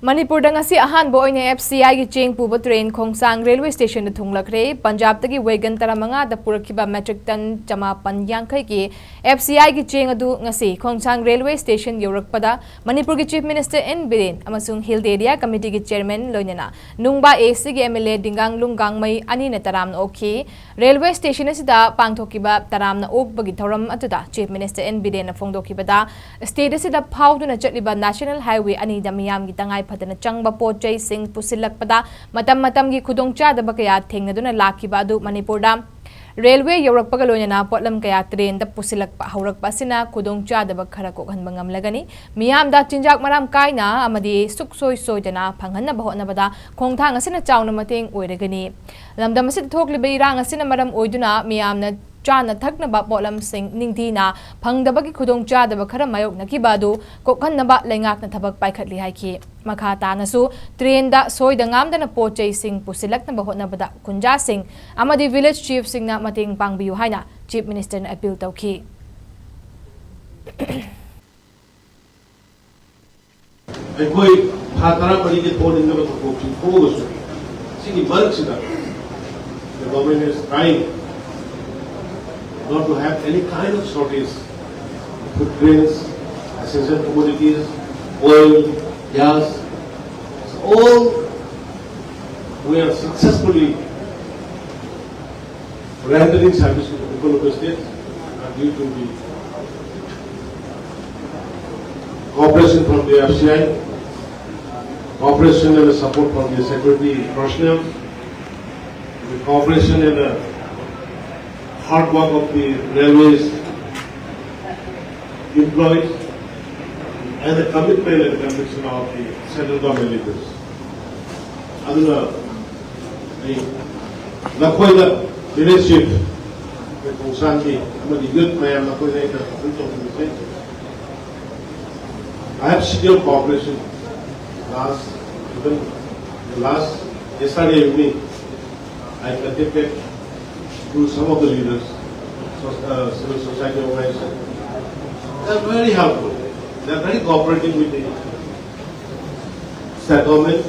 Manipur ngasi Ahanba Oina FCI gi Cheng Puba train Khongsang railway station da thunglakhre Punjab tagi wagon taramanga da purakhiba metric ton chamapan yangkhai ki FCI gi Cheng adu ngasi Khongsang railway station Yourakhpada Manipur gi Chief Minister N Biren amasung Hill Area Committee gi Chairman loinana Nungba AC gi MLA Dingang Lunggang mai ani na taram na okhi railway station asida pangthokiba taram na okbagi thoram atuda Chief Minister N Biren na phongdokibada state asida phawduna chatliba national highway ani da miyam gi tangai Padana Changba Pochai Singh Pusilakpada Matam gi Khudongcha da Bakaya Thengaduna Lakiba adu Manipurda Railway Yourakhpaga loinana potlam kaya train da pusilakpa haurakpa sina Khudongcha da Bakhara kokhanba ngamlagani miyam da chinjak maram kaina amadi suksoi soidana phanghanna bahotnabada khongthang asina chawna mateng oiragani lamdam asid thokliba irang asina maram oiduna miyamna Chana Thakna Potlam Singh Ningtina, Pangdabaki Kudong Chadaba Karamayok Nakibadu, Kokhanaba Langak Natabak Paikatli Haiki, Makata Nasu, Trienda Soy the Ngam than a Poche Singh Pusilak Nabahotnabada Kunja Singh, Amadi Village Chief Singna Mating Pangbiu Haina, Chief Minister Appeal Tauki. Koi Hatara Pari the Port in the Post, Singing Balsida. The government is trying not to have any kind of shortage of food grains, essential commodities, oil, gas. So all we are successfully rendering service to the people of the state due to the cooperation from the FCI, cooperation and the support from the security personnel, the cooperation and the hard work of the railways employees and the commitment and conviction of the central government leaders. Aduna, the leadership with Khongsang, the youth may have I have scheduled cooperation yesterday evening. I contacted to some of the leaders, civil society organizations. They are very helpful. They are very cooperative with the state government.